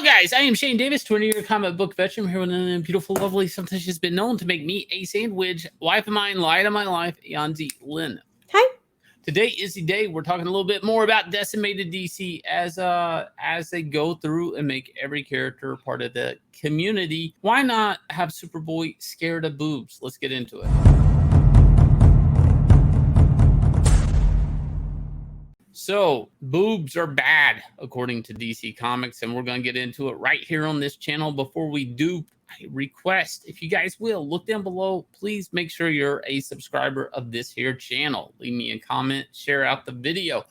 guys, I am Shane Davis, 20-year comic book veteran. I'm here with a beautiful, lovely, sometimes she's been known to make me a sandwich, wife of mine, light of my life, Yanzi Lynn. Hi. Today is the day we're talking a little bit more about decimated DC as they go through and make every character part of the community. Why not have Superboy scared of boobs? Let's get into it. So, boobs are bad, according to DC Comics, and we're going to get into it right here on this channel. Before we do, I request, if you guys will, look down below. Please make sure you're a subscriber of this here channel. Leave me a comment, share out the video.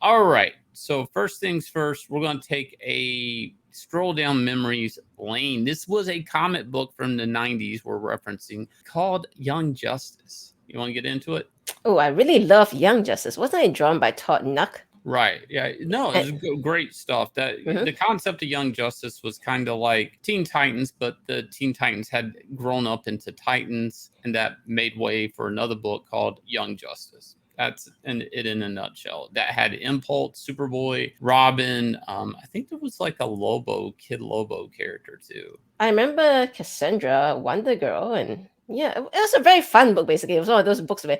All right, so first things first, we're going to take a stroll down memories lane. This was a comic book from the 90s we're referencing called Young Justice. You want to get into it? Oh, I really love Young Justice. Wasn't it drawn by Todd Nuck? Right. Yeah. No, it's great stuff. That the concept of Young Justice was kind of like Teen Titans, but the Teen Titans had grown up into Titans, and that made way for another book called Young Justice. That's it in a nutshell. That had Impulse, Superboy, Robin. I think there was like a Kid Lobo character too. I remember Cassandra, Wonder Girl, and yeah, it was a very fun book. Basically, it was one of those books where,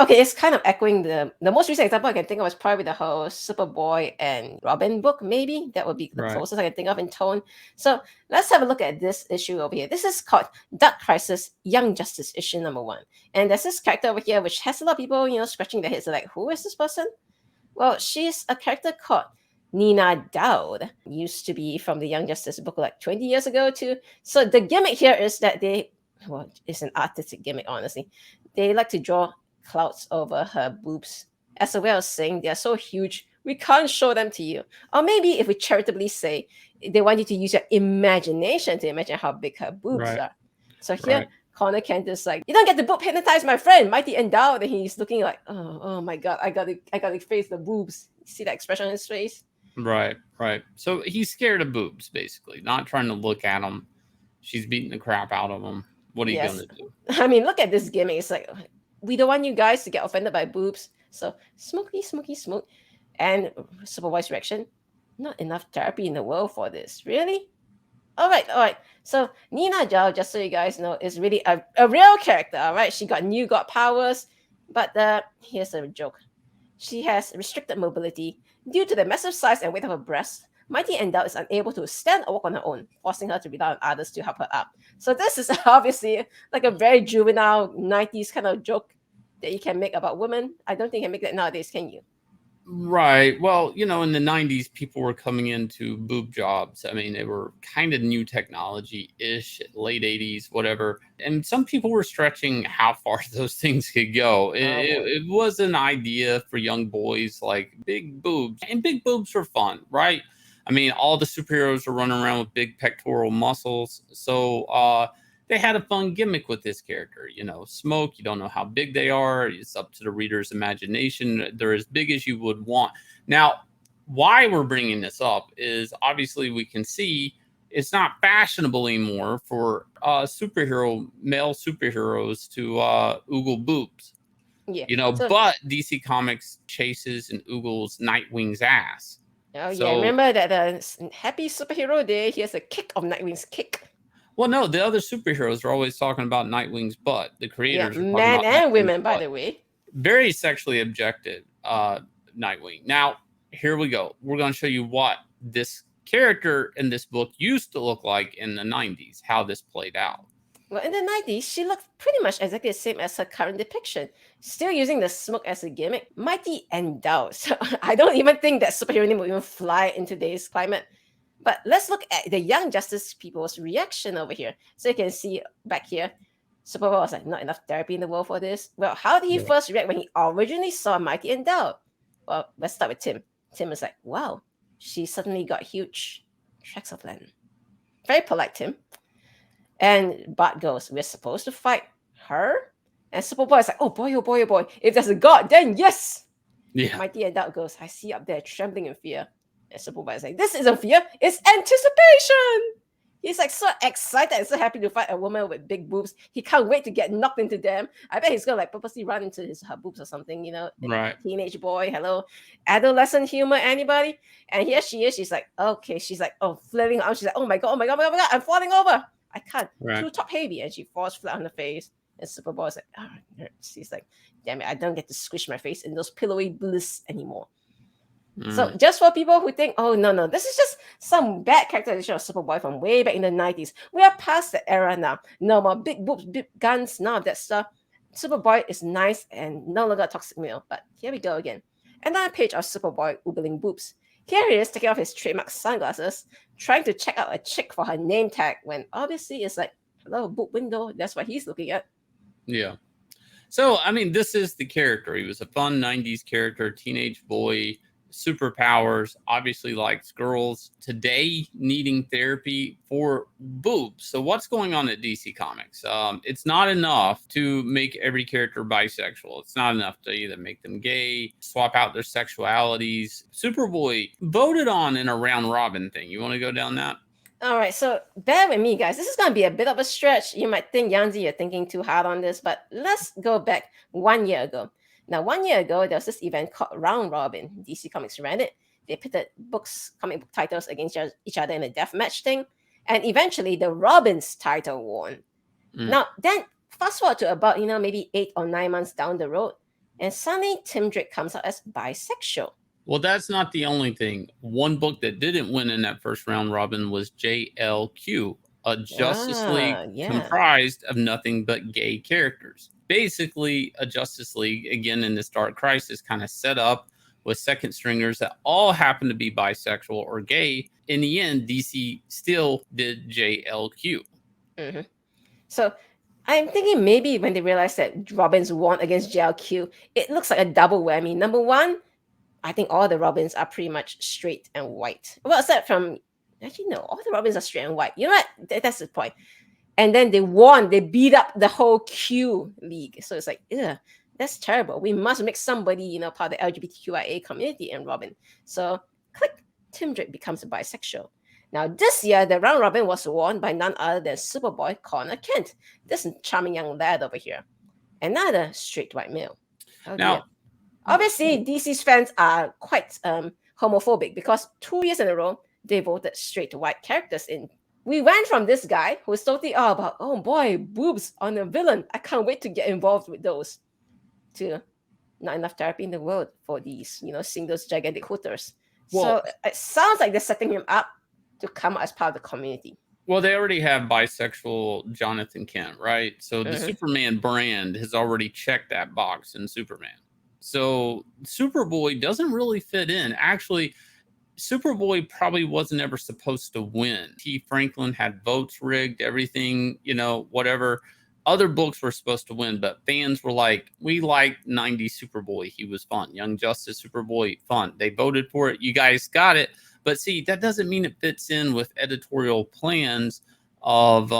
okay, it's kind of echoing the most recent example I can think of was probably the whole Superboy and Robin book. Maybe that would be the closest I can think of in tone. So let's have a look at this issue over here. This is called Dark Crisis Young Justice issue #1, and there's this character over here which has a lot of people, scratching their heads like, who is this person? Well, she's a character called Nina Dowd. Used to be from the Young Justice book like 20 years ago too. So the gimmick here is that it's an artistic gimmick, honestly. They like to draw clouds over her boobs as a way of saying they're so huge we can't show them to you. Or maybe if we charitably say they want you to use your imagination to imagine how big her boobs are. So here Connor Kent is like, you don't get to boob hypnotize my friend, Mighty Endowed, and he's looking like, oh my god, I gotta face the boobs. See that expression on his face? Right. So he's scared of boobs, basically, not trying to look at them. She's beating the crap out of him. What are you gonna do? I mean, look at this gimmick. It's like, we don't want you guys to get offended by boobs. So smoky. And Superboy's reaction, not enough therapy in the world for this. Really? All right. So Nina Zhao, just so you guys know, is really a real character. All right. She got new god powers. But here's a joke. She has restricted mobility. Due to the massive size and weight of her breasts, Mighty Endowed is unable to stand or walk on her own, forcing her to rely on others to help her up. So this is obviously like a very juvenile 90s kind of joke that you can make about women. I don't think you can make that nowadays, can you? Right. Well, in the 90s, people were coming into boob jobs. I mean, they were kind of new technology-ish, late 80s, whatever. And some people were stretching how far those things could go. It was an idea for young boys, like big boobs. And big boobs were fun, right? I mean, all the superheroes are running around with big pectoral muscles. So they had a fun gimmick with this character. Smoke, you don't know how big they are. It's up to the reader's imagination. They're as big as you would want. Now, why we're bringing this up is obviously we can see it's not fashionable anymore for male superheroes to oogle boobs. Yeah. But DC Comics chases and oogles Nightwing's ass. Oh, yeah. Remember that Happy Superhero Day, he has a kick of Nightwing's kick. Well, no, the other superheroes are always talking about Nightwing's butt. The creators are men and women, by the way. Very sexually objected Nightwing. Now, here we go. We're going to show you what this character in this book used to look like in the 90s, how this played out. Well, in the 90s, she looked pretty much exactly the same as her current depiction. Still using the smoke as a gimmick. Mighty Endowed. So I don't even think that superhero name will even fly in today's climate. But let's look at the Young Justice people's reaction over here. So you can see back here, Superboy was like, not enough therapy in the world for this. Well, how did he first react when he originally saw Mighty Endowed? Well, let's start with Tim. Tim was like, wow, she suddenly got huge tracts of land. Very polite, Tim. And Bart goes, we're supposed to fight her? And Superboy is like, oh boy. If there's a god, then yes. Yeah. Mighty Endowed goes, I see up there trembling in fear. And Superboy is like, this isn't fear, it's anticipation. He's like so excited and so happy to find a woman with big boobs. He can't wait to get knocked into them. I bet he's gonna like purposely run into her boobs or something, And Right. teenage boy, hello, adolescent humor, anybody? And here she is. She's like, okay. She's like, oh, flailing out. She's like, oh my god, oh my god, oh my god, I'm falling over. I can't. Right. Too top heavy, and she falls flat on the face. And Superboy's like, oh, she's like, damn it, I don't get to squish my face in those pillowy bliss anymore. So just for people who think, oh no, this is just some bad characterization of Superboy from way back in the 90s. We are past the era now. No more big boobs, big guns, none of that stuff. Superboy is nice and no longer a toxic male. But here we go again. Another page of Superboy oogling boobs. Here he is taking off his trademark sunglasses, trying to check out a chick for her name tag when obviously it's like, hello, boob window. That's what he's looking at. Yeah. So, I mean, this is the character. He was a fun 90s character, teenage boy, superpowers, obviously likes girls, today needing therapy for boobs. So what's going on at DC Comics? It's not enough to make every character bisexual. It's not enough to either make them gay, swap out their sexualities. Superboy voted on in a round robin thing. You want to go down that? All right, so bear with me, guys. This is going to be a bit of a stretch. You might think, Yanzi, you're thinking too hard on this, but let's go back 1 year ago. Now, 1 year ago, there was this event called Round Robin. DC Comics ran it. They pitted comic book titles against each other in a deathmatch thing. And eventually, the Robin's title won. Now, then fast forward to about, maybe 8 or 9 months down the road, and suddenly Tim Drake comes out as bisexual. Well, that's not the only thing. One book that didn't win in that first round robin was JLQ, a Justice League comprised of nothing but gay characters. Basically, a Justice League, again, in this Dark Crisis, kind of set up with second stringers that all happen to be bisexual or gay. In the end, DC still did JLQ. Mm-hmm. So I'm thinking maybe when they realized that Robins won against JLQ, it looks like a double whammy. Number one, I think all the Robins are pretty much straight and white. Well, aside from, actually, no, all the Robins are straight and white. You know what? That's the point. And then they won. They beat up the whole Q League. So it's like, yeah, that's terrible. We must make somebody, part of the LGBTQIA community and Robin. So click, Tim Drake becomes a bisexual. Now, this year, the round robin was won by none other than Superboy Connor Kent, this charming young lad over here. Another straight white male. Now, obviously, DC's fans are quite homophobic because 2 years in a row, they voted straight white characters in. We went from this guy who was totally all about, oh boy, boobs on a villain. I can't wait to get involved with those, to not enough therapy in the world for these, seeing those gigantic hooters. Well, so it sounds like they're setting him up to come as part of the community. Well, they already have bisexual Jonathan Kent, right? So the Superman brand has already checked that box in Superman. So Superboy doesn't really fit in. Actually, Superboy probably wasn't ever supposed to win. T. Franklin had votes rigged, everything, whatever. Other books were supposed to win, but fans were like, we liked 90s Superboy. He was fun. Young Justice Superboy, fun. They voted for it. You guys got it. But see, that doesn't mean it fits in with editorial plans of,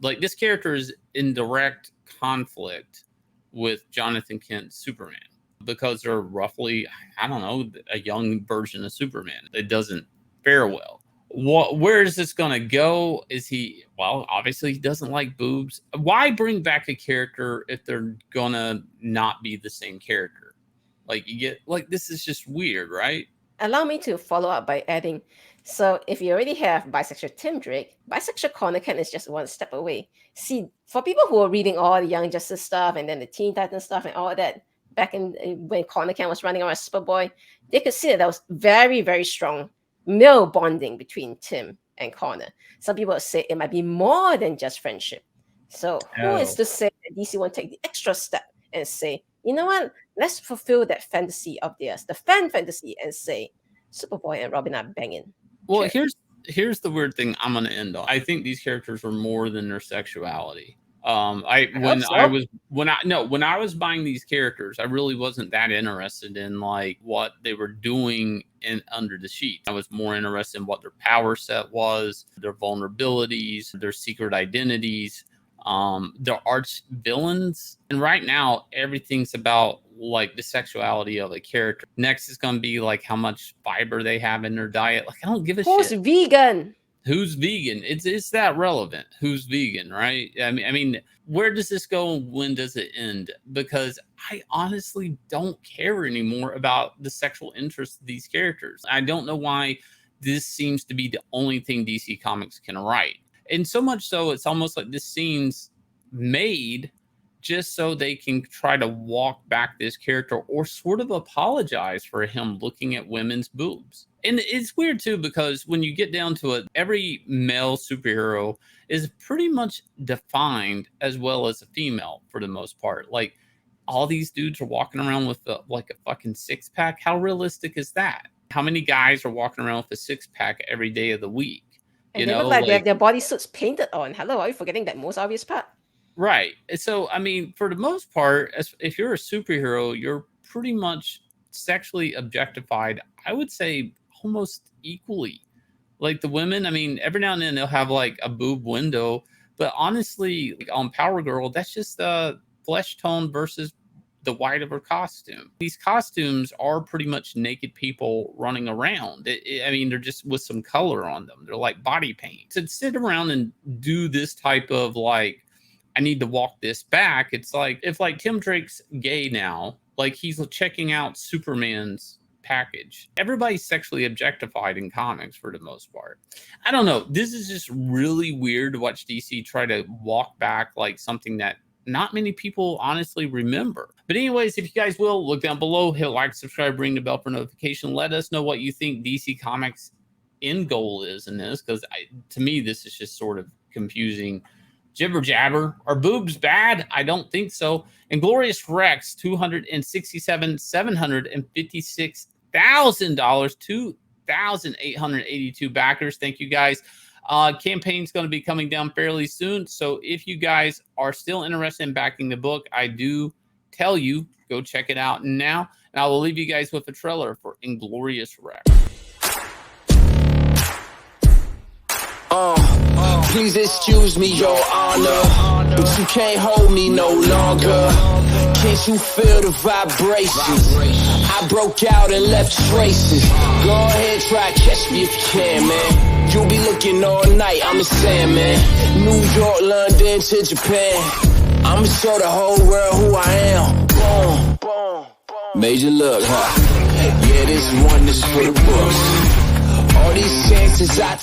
like, this character is in direct conflict with Jonathan Kent's Superman, because they're roughly, I don't know, a young version of Superman. It doesn't fare well. Where is this going to go? Is he, well, obviously he doesn't like boobs. Why bring back a character if they're going to not be the same character? Like, you get, like, this is just weird, right? Allow me to follow up by adding, so if you already have bisexual Tim Drake, bisexual Connor Kent is just one step away. See, for people who are reading all the Young Justice stuff and then the Teen Titans stuff and all that, back in when Connor Kent was running around as Superboy, they could see that there was very, very strong male bonding between Tim and Connor. Some people would say it might be more than just friendship. So who is to say that DC won't take the extra step and say, you know what, let's fulfill that fantasy of theirs, the fan fantasy, and say Superboy and Robin are banging. Well, here's the weird thing I'm going to end on. I think these characters are more than their sexuality. When I was buying these characters, I really wasn't that interested in like what they were doing in under the sheets. I was more interested in what their power set was, their vulnerabilities, their secret identities, their arch villains. And right now, everything's about like the sexuality of a character. Next is going to be like how much fiber they have in their diet. Like, I don't give a shit. Who's vegan? Who's vegan? It's that relevant. Who's vegan, right? I mean, where does this go and when does it end? Because I honestly don't care anymore about the sexual interests of these characters. I don't know why this seems to be the only thing DC Comics can write. And so much so, it's almost like this scene's made just so they can try to walk back this character or sort of apologize for him looking at women's boobs. And it's weird too, because when you get down to it, every male superhero is pretty much defined as well as a female for the most part. Like, all these dudes are walking around with like a fucking six-pack. How realistic is that? How many guys are walking around with a six-pack every day of the week? And they look like they have their bodysuits painted on. Hello, are you forgetting that most obvious part? Right. So, I mean, for the most part, if you're a superhero, you're pretty much sexually objectified, I would say almost equally. Like the women, I mean, every now and then they'll have like a boob window, but honestly, like on Power Girl, that's just flesh tone versus the white of her costume. These costumes are pretty much naked people running around. I mean, they're just with some color on them. They're like body paint. To sit around and do this type of like, I need to walk this back. It's like if like Tim Drake's gay now, like he's checking out Superman's package. Everybody's sexually objectified in comics for the most part. I don't know. This is just really weird to watch DC try to walk back like something that not many people honestly remember. But anyways, if you guys will, look down below, hit like, subscribe, ring the bell for notification. Let us know what you think DC Comics' end goal is in this, because to me, this is just sort of confusing jibber jabber. Are boobs bad? I don't think so. Inglorious Rex, $256,756,000, 2,882 backers. Thank you guys. Campaign's going to be coming down fairly soon. So if you guys are still interested in backing the book, I do tell you, go check it out now. And I will leave you guys with a trailer for Inglorious Rex. Please excuse me, your honor, but you can't hold me no longer. Can't you feel the vibrations? I broke out and left traces. Go ahead, try catch me if you can, man. You'll be looking all night, I'm a Sandman. New York, London to Japan. I'ma show the whole world who I am. Boom, boom, boom. Major look, huh? Yeah, this one is for the books. All these chances I